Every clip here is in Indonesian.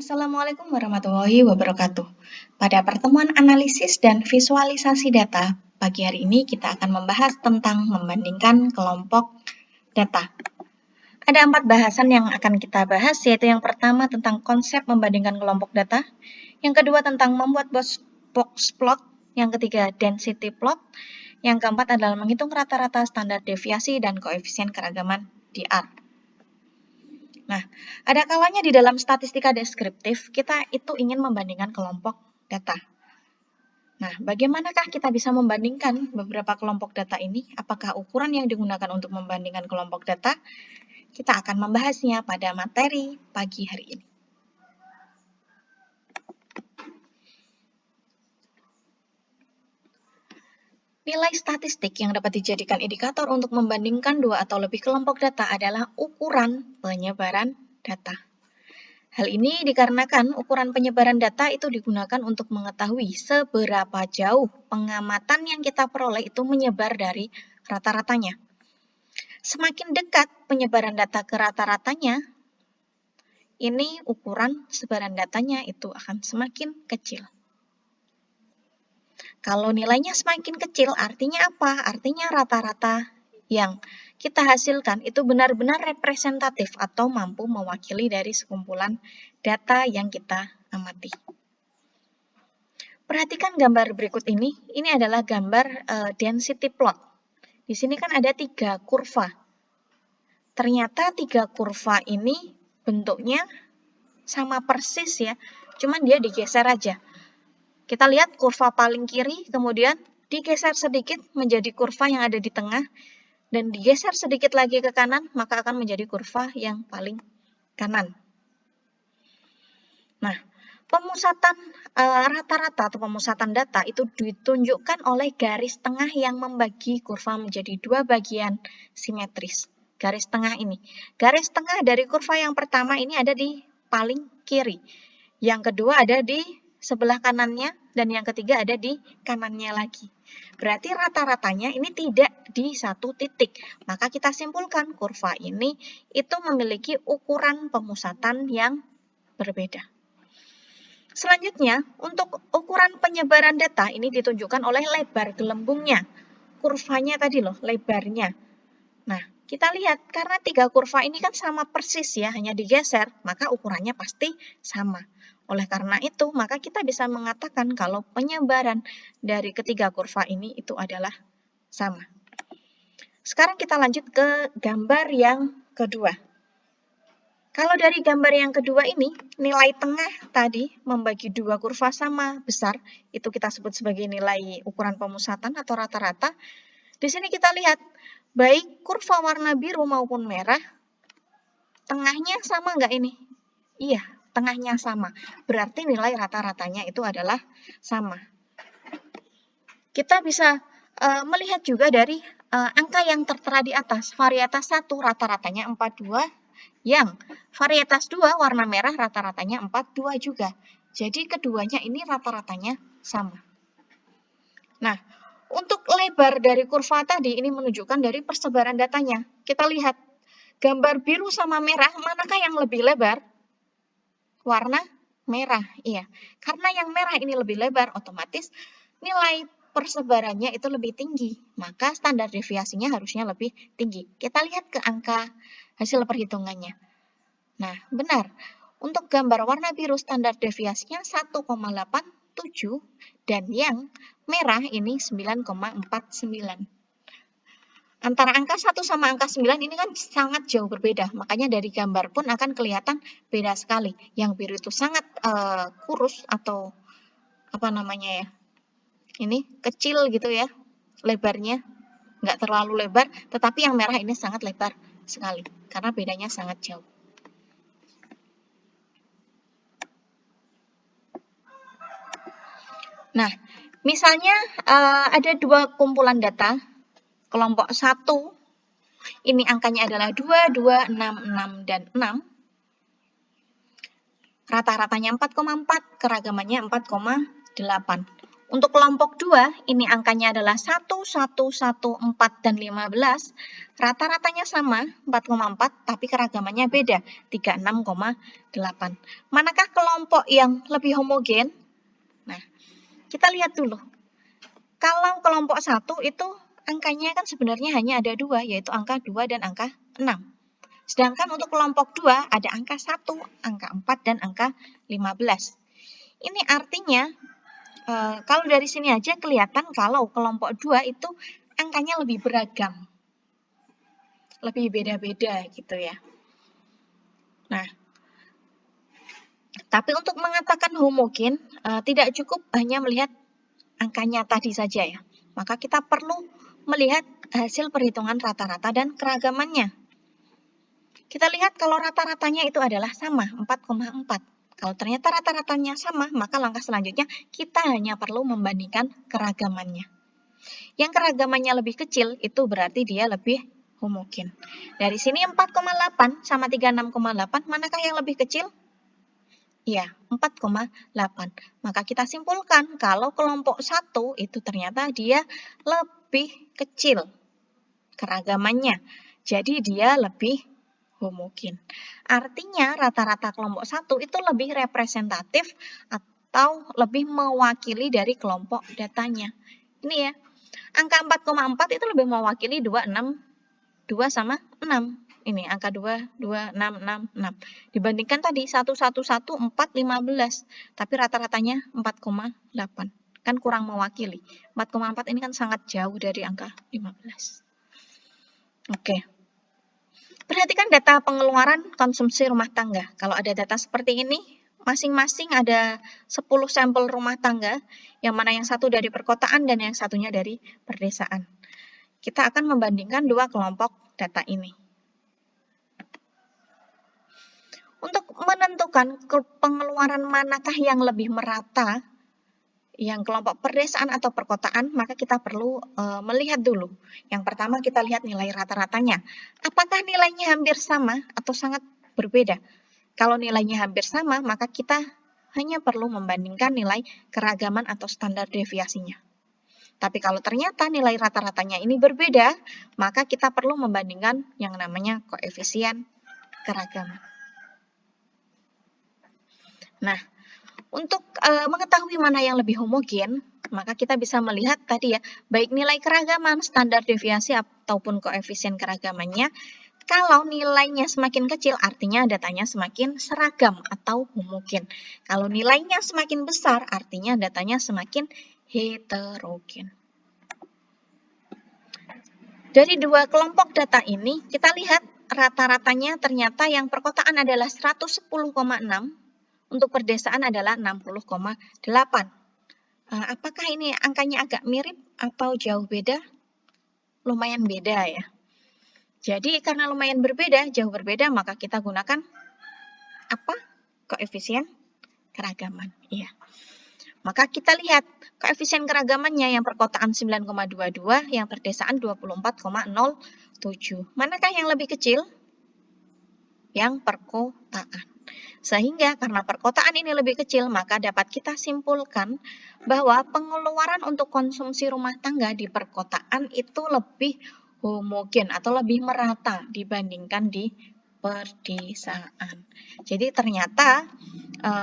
Assalamualaikum warahmatullahi wabarakatuh. Pada pertemuan analisis dan visualisasi data, pagi hari ini kita akan membahas tentang membandingkan kelompok data. Ada 4 bahasan yang akan kita bahas, yaitu yang pertama tentang konsep membandingkan kelompok data, yang kedua tentang membuat box plot, yang ketiga density plot, yang keempat adalah menghitung rata-rata standar deviasi dan koefisien keragaman di R. Nah, ada kalanya di dalam statistika deskriptif, kita itu ingin membandingkan kelompok data. Nah, bagaimanakah kita bisa membandingkan beberapa kelompok data ini? Apakah ukuran yang digunakan untuk membandingkan kelompok data? Kita akan membahasnya pada materi pagi hari ini. Nilai statistik yang dapat dijadikan indikator untuk membandingkan dua atau lebih kelompok data adalah ukuran penyebaran data. Hal ini dikarenakan ukuran penyebaran data itu digunakan untuk mengetahui seberapa jauh pengamatan yang kita peroleh itu menyebar dari rata-ratanya. Semakin dekat penyebaran data ke rata-ratanya, ini ukuran sebaran datanya itu akan semakin kecil. Kalau nilainya semakin kecil, artinya apa? Artinya rata-rata yang kita hasilkan itu benar-benar representatif atau mampu mewakili dari sekumpulan data yang kita amati. Perhatikan gambar berikut ini adalah gambar density plot. Di sini kan ada 3 kurva. Ternyata 3 kurva ini bentuknya sama persis ya, cuman dia digeser aja. Kita lihat kurva paling kiri, kemudian digeser sedikit menjadi kurva yang ada di tengah, dan digeser sedikit lagi ke kanan, maka akan menjadi kurva yang paling kanan. Nah, pemusatan rata-rata atau pemusatan data itu ditunjukkan oleh garis tengah yang membagi kurva menjadi 2 bagian simetris. Garis tengah ini. Garis tengah dari kurva yang pertama ini ada di paling kiri. Yang kedua ada di sebelah kanannya, dan yang ketiga ada di kanannya lagi. Berarti rata-ratanya ini tidak di satu titik. Maka kita simpulkan kurva ini itu memiliki ukuran pemusatan yang berbeda. Selanjutnya, untuk ukuran penyebaran data ini ditunjukkan oleh lebar gelembungnya. Kurvanya tadi loh, lebarnya. Nah, kita lihat karena 3 kurva ini kan sama persis ya, hanya digeser, maka ukurannya pasti sama. Oleh karena itu, maka kita bisa mengatakan kalau penyebaran dari ketiga kurva ini itu adalah sama. Sekarang kita lanjut ke gambar yang kedua. Kalau dari gambar yang kedua ini, nilai tengah tadi membagi 2 kurva sama besar, itu kita sebut sebagai nilai ukuran pemusatan atau rata-rata. Di sini kita lihat, baik kurva warna biru maupun merah, tengahnya sama nggak ini? Iya, tengahnya sama. Berarti nilai rata-ratanya itu adalah sama. Kita bisa melihat juga dari angka yang tertera di atas. Varietas 1 rata-ratanya 42, yang varietas 2 warna merah rata-ratanya 42 juga. Jadi keduanya ini rata-ratanya sama. Nah, untuk lebar dari kurva tadi ini menunjukkan dari persebaran datanya. Kita lihat gambar biru sama merah, manakah yang lebih lebar? Warna merah, iya. Karena yang merah ini lebih lebar, otomatis nilai persebarannya itu lebih tinggi. Maka standar deviasinya harusnya lebih tinggi. Kita lihat ke angka hasil perhitungannya. Nah, benar. Untuk gambar warna biru standar deviasinya 1,87 dan yang merah ini 9,49. Antara angka 1 sama angka 9 ini kan sangat jauh berbeda. Makanya dari gambar pun akan kelihatan beda sekali. Yang biru itu sangat kurus atau apa namanya ya. Ini kecil gitu ya lebarnya. Nggak terlalu lebar, tetapi yang merah ini sangat lebar sekali. Karena bedanya sangat jauh. Nah, misalnya ada 2 kumpulan data, kelompok 1, ini angkanya adalah 2, 2, 6, 6, dan 6. Rata-ratanya 4,4, keragamannya 4,8. Untuk kelompok 2, ini angkanya adalah 1, 1, 1, 4, dan 15. Rata-ratanya sama, 4,4, tapi keragamannya beda, 36,8. Manakah kelompok yang lebih homogen? Nah, kita lihat dulu. Kalau kelompok 1 itu angkanya kan sebenarnya hanya ada 2, yaitu angka 2 dan angka 6. Sedangkan untuk kelompok 2 ada angka 1, angka 4, dan angka 15. Ini artinya, kalau dari sini aja kelihatan kalau kelompok 2 itu angkanya lebih beragam. Lebih beda-beda gitu ya. Nah, tapi untuk mengatakan homogen, tidak cukup hanya melihat angkanya tadi saja ya. Maka kita perlu melihat hasil perhitungan rata-rata dan keragamannya. Kita lihat kalau rata-ratanya itu adalah sama, 4,4. Kalau ternyata rata-ratanya sama, maka langkah selanjutnya kita hanya perlu membandingkan keragamannya. Yang keragamannya lebih kecil, itu berarti dia lebih homogen. Dari sini 4,8 sama 36,8, manakah yang lebih kecil? Iya, 4,8. Maka kita simpulkan kalau kelompok 1 itu ternyata dia lebih kecil keragamannya. Jadi dia lebih homogen. Artinya rata-rata kelompok 1 itu lebih representatif atau lebih mewakili dari kelompok datanya. Ini ya, angka 4,4 itu lebih mewakili 2, 6, 2 sama 6. Ini angka 2, 2, 6, 6, 6. Dibandingkan tadi 1, 1, 1, 4, 15. Tapi rata-ratanya 4,8. Kan kurang mewakili. 4,4 ini kan sangat jauh dari angka 15. Oke. Perhatikan data pengeluaran konsumsi rumah tangga. Kalau ada data seperti ini, masing-masing ada 10 sampel rumah tangga, yang mana yang satu dari perkotaan dan yang satunya dari perdesaan. Kita akan membandingkan dua kelompok data ini. Untuk menentukan pengeluaran manakah yang lebih merata, yang kelompok perdesaan atau perkotaan, maka kita perlu melihat dulu. Yang pertama kita lihat nilai rata-ratanya. Apakah nilainya hampir sama atau sangat berbeda? Kalau nilainya hampir sama, maka kita hanya perlu membandingkan nilai keragaman atau standar deviasinya. Tapi kalau ternyata nilai rata-ratanya ini berbeda, maka kita perlu membandingkan yang namanya koefisien keragaman. Nah, untuk mengetahui mana yang lebih homogen, maka kita bisa melihat tadi ya, baik nilai keragaman, standar deviasi, ataupun koefisien keragamannya. Kalau nilainya semakin kecil, artinya datanya semakin seragam atau homogen. Kalau nilainya semakin besar, artinya datanya semakin heterogen. Dari dua kelompok data ini, kita lihat rata-ratanya ternyata yang perkotaan adalah 110,6, untuk perdesaan adalah 60,8. Apakah ini angkanya agak mirip atau jauh beda? Lumayan beda ya. Jadi karena lumayan berbeda, jauh berbeda, maka kita gunakan apa? Koefisien keragaman. Iya. Maka kita lihat koefisien keragamannya yang perkotaan 9,22, yang perdesaan 24,07. Manakah yang lebih kecil? Yang perkotaan. Sehingga karena perkotaan ini lebih kecil, maka dapat kita simpulkan bahwa pengeluaran untuk konsumsi rumah tangga di perkotaan itu lebih homogen atau lebih merata dibandingkan di perdesaan. Jadi ternyata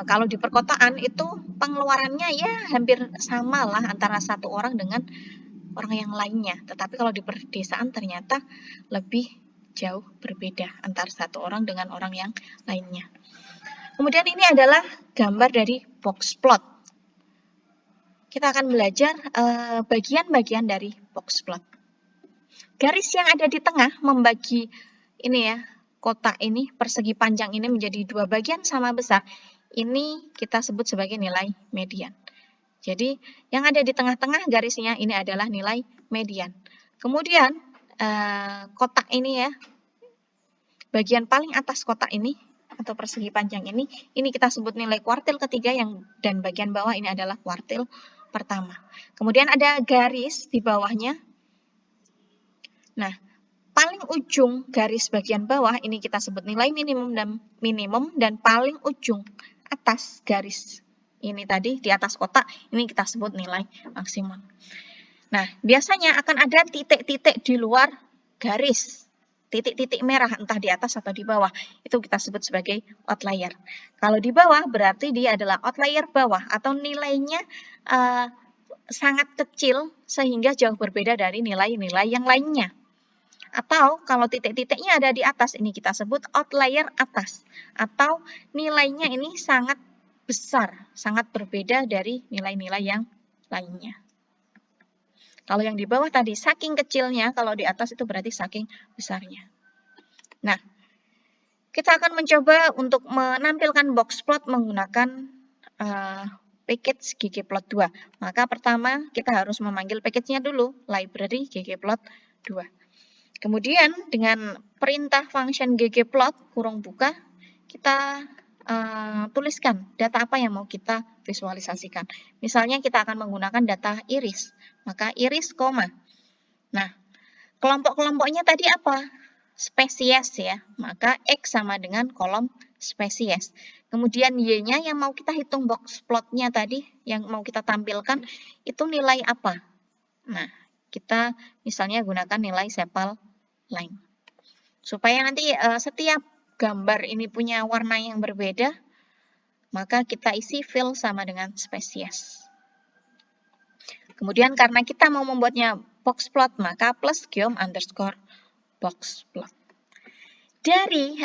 kalau di perkotaan itu pengeluarannya ya hampir sama lah antara satu orang dengan orang yang lainnya. Tetapi kalau di perdesaan ternyata lebih jauh berbeda antara satu orang dengan orang yang lainnya. Kemudian ini adalah gambar dari box plot. Kita akan belajar bagian-bagian dari box plot. Garis yang ada di tengah membagi ini ya, kotak ini, persegi panjang ini menjadi dua bagian sama besar. Ini kita sebut sebagai nilai median. Jadi yang ada di tengah-tengah garisnya ini adalah nilai median. Kemudian kotak ini ya, bagian paling atas kotak ini atau persegi panjang ini kita sebut nilai kuartil ketiga, dan bagian bawah ini adalah kuartil pertama. Kemudian ada garis di bawahnya. Nah, paling ujung garis bagian bawah ini kita sebut nilai minimum dan paling ujung atas garis ini tadi di atas kotak, ini kita sebut nilai maksimum. Nah, biasanya akan ada titik-titik di luar garis, titik-titik merah entah di atas atau di bawah. Itu kita sebut sebagai outlier. Kalau di bawah berarti dia adalah outlier bawah atau nilainya sangat kecil sehingga jauh berbeda dari nilai-nilai yang lainnya. Atau kalau titik-titiknya ada di atas, ini kita sebut outlier atas. Atau nilainya ini sangat besar, sangat berbeda dari nilai-nilai yang lainnya. Kalau yang di bawah tadi saking kecilnya, kalau di atas itu berarti saking besarnya. Nah, kita akan mencoba untuk menampilkan box plot menggunakan package ggplot2. Maka pertama kita harus memanggil package-nya dulu, library ggplot2. Kemudian dengan perintah function ggplot kurung buka, kita tuliskan data apa yang mau kita visualisasikan. Misalnya kita akan menggunakan data iris, maka iris koma. Nah, kelompok-kelompoknya tadi apa? Spesies ya, maka X sama dengan kolom spesies. Kemudian Y-nya yang mau kita hitung box plotnya tadi, yang mau kita tampilkan, itu nilai apa? Nah, kita misalnya gunakan nilai sepal line. Supaya nanti setiap gambar ini punya warna yang berbeda, maka kita isi fill sama dengan spesies. Kemudian karena kita mau membuatnya box plot, maka plus geom underscore box plot. Dari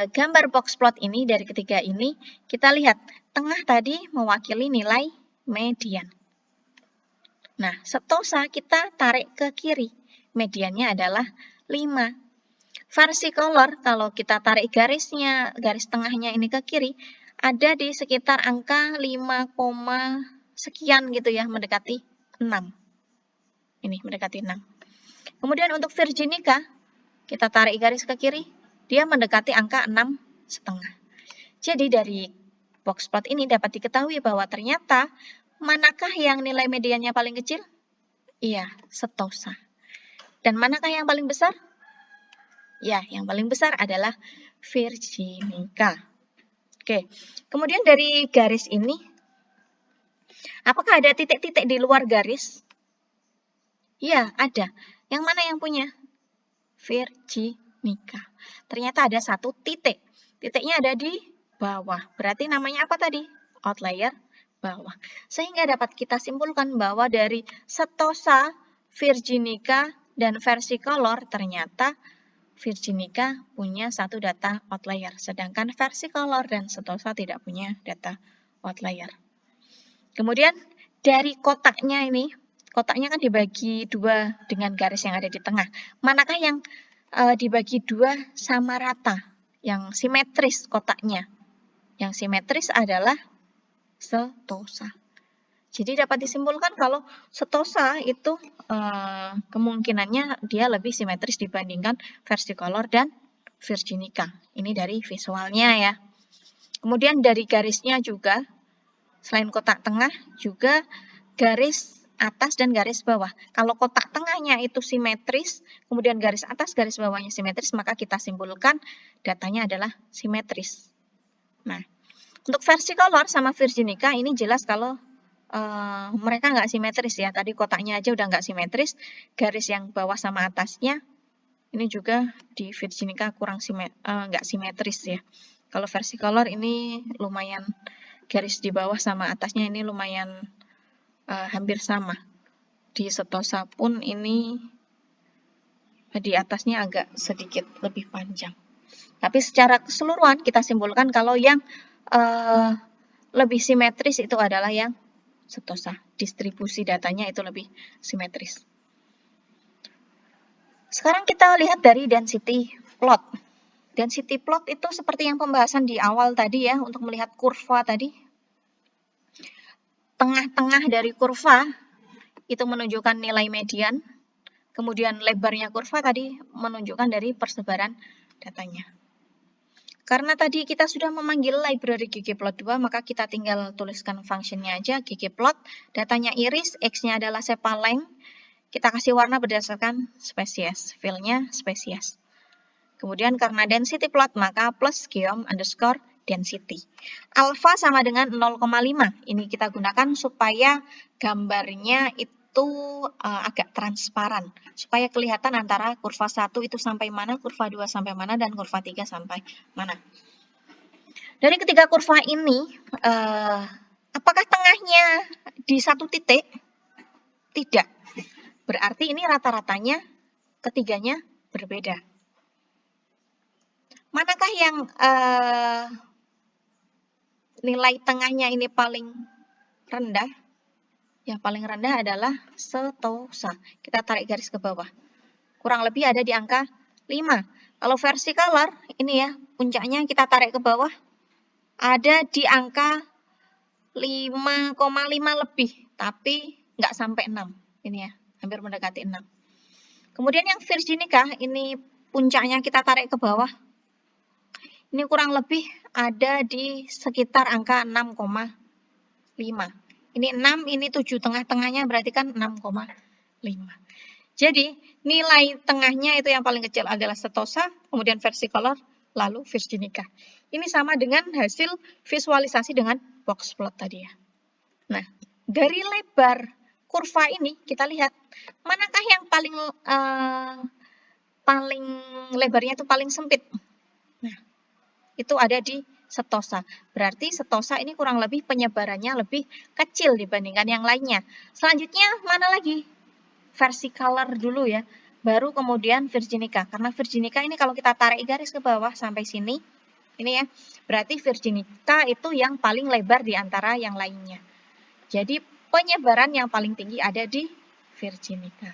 gambar box plot ini, dari ketiga ini, kita lihat tengah tadi mewakili nilai median. Nah, setosa kita tarik ke kiri. Mediannya adalah 5. Versicolor, kalau kita tarik garisnya, garis tengahnya ini ke kiri, ada di sekitar angka 5, sekian gitu ya, mendekati 6. Ini mendekati 6. Kemudian untuk Virginica, kita tarik garis ke kiri, dia mendekati angka 6,5. Jadi dari box plot ini dapat diketahui bahwa ternyata manakah yang nilai mediannya paling kecil? Iya, setosa. Dan manakah yang paling besar? Ya, yang paling besar adalah Virginica. Oke, kemudian dari garis ini, apakah ada titik-titik di luar garis? Iya, ada. Yang mana yang punya? Virginica. Ternyata ada satu titik. Titiknya ada di bawah. Berarti namanya apa tadi? Outlier bawah. Sehingga dapat kita simpulkan bahwa dari setosa, Virginica, dan versicolor ternyata Virginica punya satu data outlier, sedangkan versicolor dan setosa tidak punya data outlier. Kemudian dari kotaknya ini, kotaknya kan dibagi dua dengan garis yang ada di tengah. Manakah yang dibagi dua sama rata, yang simetris kotaknya? Yang simetris adalah setosa. Jadi dapat disimpulkan kalau setosa itu kemungkinannya dia lebih simetris dibandingkan versicolor dan Virginica. Ini dari visualnya ya. Kemudian dari garisnya juga, selain kotak tengah, juga garis atas dan garis bawah. Kalau kotak tengahnya itu simetris, kemudian garis atas, garis bawahnya simetris, maka kita simpulkan datanya adalah simetris. Nah, untuk versicolor sama Virginica ini jelas kalau mereka nggak simetris ya. Tadi kotaknya aja udah nggak simetris. Garis yang bawah sama atasnya ini juga di Virginica kurang nggak simetris ya. Kalau versicolor ini lumayan, garis di bawah sama atasnya ini lumayan hampir sama. Di setosa pun ini di atasnya agak sedikit lebih panjang. Tapi secara keseluruhan kita simpulkan kalau yang lebih simetris itu adalah yang setosa. Distribusi datanya itu lebih simetris. Sekarang kita lihat dari density plot. Density plot itu seperti yang pembahasan di awal tadi ya, untuk melihat kurva tadi. Tengah-tengah dari kurva itu menunjukkan nilai median. Kemudian lebarnya kurva tadi menunjukkan dari persebaran datanya. Karena tadi kita sudah memanggil library ggplot2, maka kita tinggal tuliskan fungsinya aja, ggplot, datanya iris, X-nya adalah sepal length, kita kasih warna berdasarkan spesies, fill-nya spesies. Kemudian karena density plot, maka plus geom underscore density. Alfa sama dengan 0,5. Ini kita gunakan supaya gambarnya itu agak transparan. Supaya kelihatan antara kurva 1 itu sampai mana, kurva 2 sampai mana, dan kurva 3 sampai mana. Dari ketiga kurva ini, apakah tengahnya di satu titik? Tidak. Berarti ini rata-ratanya ketiganya berbeda. Manakah yang nilai tengahnya ini paling rendah? Yang paling rendah adalah setosa. Kita tarik garis ke bawah. Kurang lebih ada di angka 5. Kalau versicolor, ini ya, puncaknya kita tarik ke bawah, ada di angka 5,5 lebih, tapi nggak sampai 6. Ini ya, hampir mendekati 6. Kemudian yang Virginica, ini puncaknya kita tarik ke bawah. Ini kurang lebih ada di sekitar angka 6,5. Ini 6, ini 7, tengah-tengahnya berarti kan 6,5. Jadi, nilai tengahnya itu yang paling kecil adalah setosa, kemudian versicolor, lalu Virginica. Ini sama dengan hasil visualisasi dengan box plot tadi ya. Nah, dari lebar kurva ini kita lihat manakah yang paling lebarnya itu paling sempit. Nah, itu ada di setosa. Berarti setosa ini kurang lebih penyebarannya lebih kecil dibandingkan yang lainnya. Selanjutnya mana lagi? Versicolor dulu ya. Baru kemudian Virginica. Karena Virginica ini kalau kita tarik garis ke bawah sampai sini, ini ya, berarti Virginica itu yang paling lebar di antara yang lainnya. Jadi penyebaran yang paling tinggi ada di Virginica.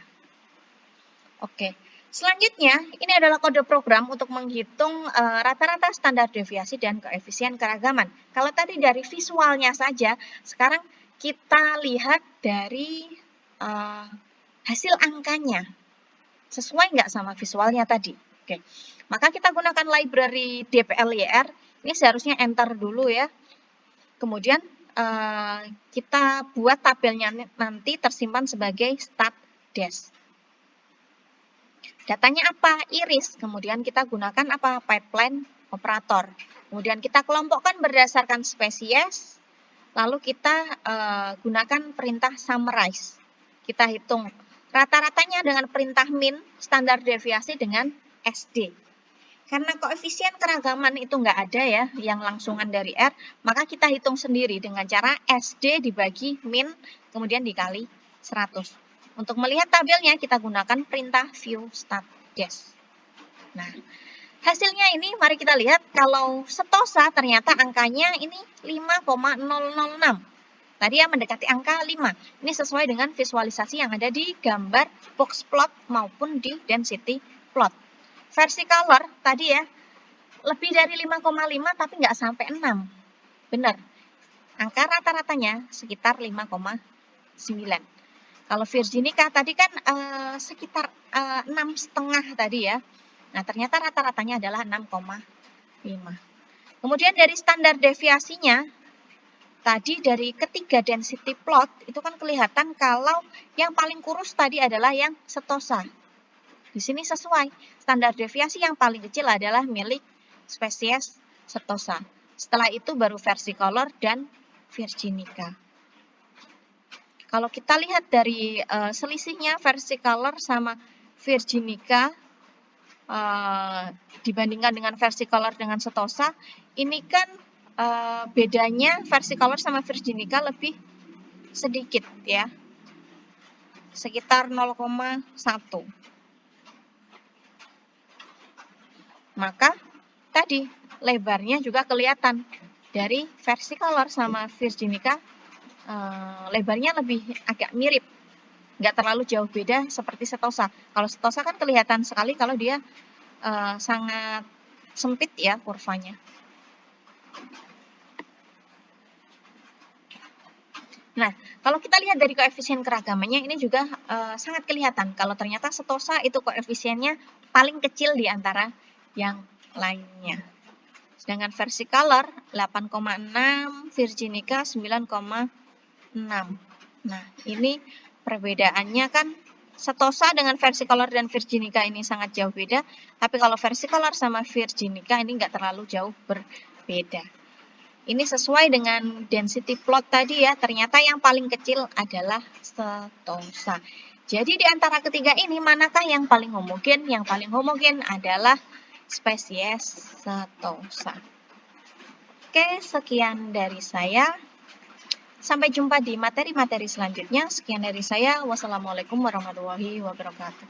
Oke. Selanjutnya, ini adalah kode program untuk menghitung rata-rata standar deviasi dan koefisien keragaman. Kalau tadi dari visualnya saja, sekarang kita lihat dari hasil angkanya. Sesuai nggak sama visualnya tadi? Oke. Maka kita gunakan library dplyr. Ini seharusnya enter dulu ya. Kemudian kita buat tabelnya nanti tersimpan sebagai stat-des. Datanya apa? Iris. Kemudian kita gunakan apa? Pipeline operator. Kemudian kita kelompokkan berdasarkan spesies. Lalu kita gunakan perintah summarize. Kita hitung rata-ratanya dengan perintah min, standar deviasi dengan SD. Karena koefisien keragaman itu nggak ada ya, yang langsungan dari R, maka kita hitung sendiri dengan cara SD dibagi min, kemudian dikali 100. Untuk melihat tabelnya, kita gunakan perintah view stat-des. Nah, hasilnya ini, mari kita lihat, kalau setosa ternyata angkanya ini 5,006. Tadi ya mendekati angka 5. Ini sesuai dengan visualisasi yang ada di gambar box plot maupun di density plot. Versicolor tadi ya, lebih dari 5,5 tapi nggak sampai 6. Benar. Angka rata-ratanya sekitar 5,9. Kalau Virginica tadi kan sekitar 6,5 tadi ya. Nah, ternyata rata-ratanya adalah 6,5. Kemudian dari standar deviasinya, tadi dari ketiga density plot, itu kan kelihatan kalau yang paling kurus tadi adalah yang setosa. Di sini sesuai. Standar deviasi yang paling kecil adalah milik spesies setosa. Setelah itu baru versicolor dan Virginica. Kalau kita lihat dari selisihnya versicolor sama Virginica dibandingkan dengan versicolor dengan setosa, ini kan bedanya versicolor sama Virginica lebih sedikit ya, sekitar 0,1. Maka tadi lebarnya juga kelihatan dari versicolor sama Virginica, lebarnya lebih agak mirip, nggak terlalu jauh beda seperti setosa. Kalau setosa kan kelihatan sekali kalau dia sangat sempit ya kurvanya. Nah, kalau kita lihat dari koefisien keragamannya ini juga sangat kelihatan kalau ternyata setosa itu koefisiennya paling kecil di antara yang lainnya. Sedangkan versicolor 8,6, Virginica 9,6. Nah, ini perbedaannya kan setosa dengan versicolor dan Virginica ini sangat jauh beda, tapi kalau versicolor sama Virginica ini nggak terlalu jauh berbeda. Ini sesuai dengan density plot tadi ya, ternyata yang paling kecil adalah Setosa. Jadi di antara ketiga ini, manakah yang paling homogen? Yang paling homogen adalah spesies Setosa. Oke, sekian dari saya. Sampai jumpa di materi-materi selanjutnya. Sekian dari saya. Wassalamualaikum warahmatullahi wabarakatuh.